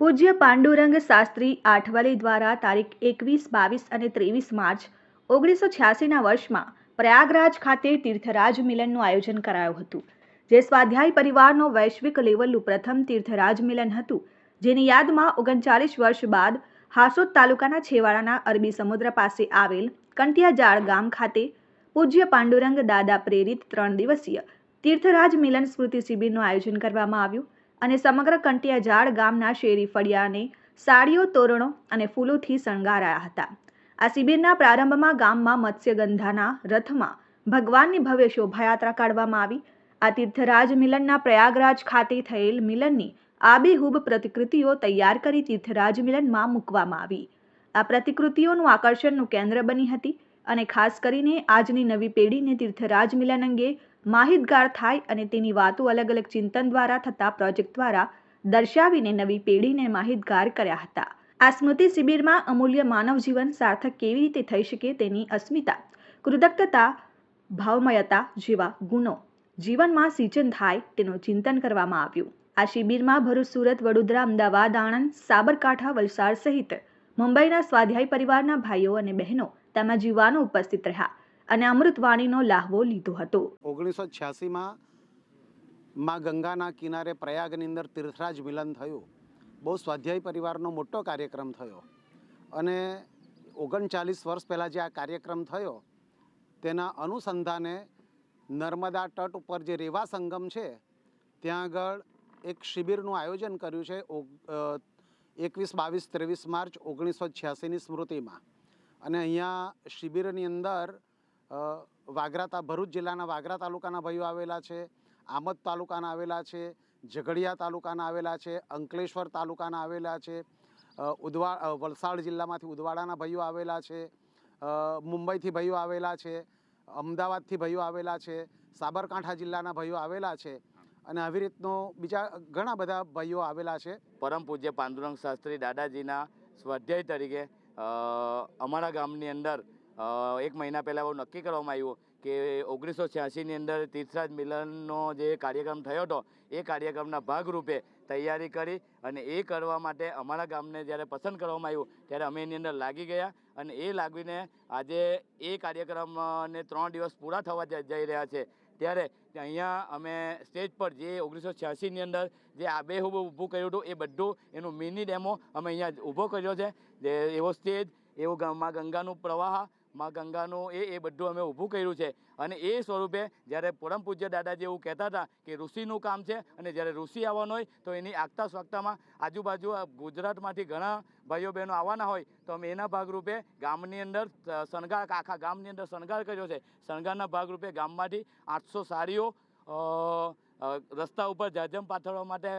પૂજ્ય પાંડુરંગ શાસ્ત્રી આઠવલે દ્વારા તારીખ 21, 22 અને 23 માર્ચ 1986ના વર્ષમાં પ્રયાગરાજ ખાતે તીર્થરાજ મિલનનું આયોજન કરાયું હતું, જે સ્વાધ્યાય પરિવારનો વૈશ્વિક લેવલનું પ્રથમ તીર્થરાજ મિલન હતું, જેની યાદમાં 39 વર્ષ બાદ હાસોદ તાલુકાના છેવાડાના અરબી સમુદ્ર પાસે આવેલ કંટિયાજાળ ગામ ખાતે પૂજ્ય પાંડુરંગ દાદા પ્રેરિત 3 દિવસીય તીર્થરાજ મિલન સ્મૃતિ શિબિરનું આયોજન કરવામાં આવ્યું અને સમગ્ર કંટિયાજાળ ગામના શેરી ફળિયાને સાડીઓ, તોરણો અને ફૂલોથી શણગારાયા હતા. આ શિબિરના પ્રારંભમાં ગામમાં મત્સ્યગંધાના રથમાં ભગવાનની ભવ્ય શોભાયાત્રા કાઢવામાં આવી. આ તીર્થરાજ મિલનના પ્રયાગરાજ ખાતે થયેલ મિલનની આબેહૂબ પ્રતિકૃતિઓ તૈયાર કરી તીર્થરાજ મિલનમાં મૂકવામાં આવી. આ પ્રતિકૃતિઓનું આકર્ષણનું કેન્દ્ર બની હતી અને ખાસ કરીને આજની નવી પેઢીને તીર્થરાજ મિલન અંગે માહિતગાર થાય અને તેની વાતો અલગ અલગ ચિંતન દ્વારા થતા પ્રોજેક્ટ દ્વારા દર્શાવીને નવી પેઢીને માહિતગાર કર્યા હતા. આ સ્મૃતિ શિબિરમાં અમૂલ્ય માનવ જીવન સાર્થક કેવી રીતે થઈ શકે તેની અસ્મિતા, કૃતજ્ઞતા, ભાવમયતા જેવા ગુણો જીવનમાં સિંચન થાય તેનું ચિંતન કરવામાં આવ્યું. આ શિબિરમાં ભરૂચ, સુરત, વડોદરા, અમદાવાદ, આણંદ, સાબરકાંઠા, વલસાડ સહિત મુંબઈના સ્વાધ્યાય પરિવારના ભાઈઓ અને બહેનો તેમજ યુવાનો ઉપસ્થિત રહ્યા અને અમૃતવાણીનો લાહવો લીધો હતો. 1986માં માં ગંગાના કિનારે પ્રયાગની અંદર તીર્થરાજ મિલન થયું. બહુ સ્વાધ્યાય પરિવારનો મોટો કાર્યક્રમ થયો અને 39 વર્ષ પહેલાં જે આ કાર્યક્રમ થયો તેના અનુસંધાને નર્મદા તટ ઉપર જે રેવા સંગમ છે ત્યાં આગળ એક શિબિરનું આયોજન કર્યું છે 21, 22, 23 માર્ચ 1986ની સ્મૃતિમાં. અને અહીંયા શિબિરની અંદર ભરૂચ જિલ્લાના વાગરા તાલુકાના ભાઈઓ આવેલા છે, આમદ તાલુકાના આવેલા છે, ઝઘડિયા તાલુકાના આવેલા છે, અંકલેશ્વર તાલુકાના આવેલા છે, વલસાડ જિલ્લામાંથી ઉદવાડાના ભાઈઓ આવેલા છે, મુંબઈથી ભાઈઓ આવેલા છે, અમદાવાદથી ભાઈઓ આવેલા છે, સાબરકાંઠા જિલ્લાના ભાઈઓ આવેલા છે અને આવી રીતનો બીજા ઘણા બધા ભાઈઓ આવેલા છે. પરમ પૂજ્ય પાંડુરંગ શાસ્ત્રી દાદાજીના સ્વાધ્યાય તરીકે અમારા ગામની અંદર 1 મહિના પહેલાં એવું નક્કી કરવામાં આવ્યું કે 1986ની અંદર તીર્થરાજ મિલનનો જે કાર્યક્રમ થયો હતો એ કાર્યક્રમના ભાગરૂપે તૈયારી કરી અને એ કરવા માટે અમારા ગામને જ્યારે પસંદ કરવામાં આવ્યું ત્યારે અમે એની અંદર લાગી ગયા અને એ લાગીને આજે એ કાર્યક્રમને 3 દિવસ પૂરા થવા જઈ રહ્યા છે. ત્યારે અહીંયા અમે સ્ટેજ પર જે 1986ની અંદર જે આબેહૂબ ઊભું કર્યું હતું એ બધું એનું મિની ડેમો અમે અહીંયા ઊભો કર્યો છે. જે એવો સ્ટેજ, એવો માં ગંગાનું પ્રવાહ, માં ગંગાનું એ બધું અમે ઊભું કર્યું છે. અને એ સ્વરૂપે જ્યારે પરમ પૂજ્ય દાદાજી એવું કહેતા હતા કે ઋષિનું કામ છે અને જ્યારે ઋષિ આવવાનો હોય તો એની આગતા સ્વાગતામાં આજુબાજુ ગુજરાતમાંથી ઘણા ભાઈઓ બહેનો આવવાના હોય તો અમે એના ભાગરૂપે ગામની અંદર શણગાર, આખા ગામની અંદર શણગાર કર્યો છે. શણગારના ભાગરૂપે ગામમાંથી 800 સાડીઓ, રસ્તા ઉપર જાજમ પાથરવા માટે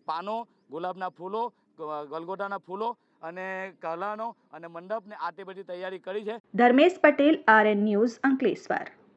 પાનો, ગુલાબના ફૂલો, ગલગોટાના ફૂલો અને કલાનો અને મંડપને આ તે બધી તૈયારી કરી છે. Dharmesh Patel, RN news, Ankleshwar.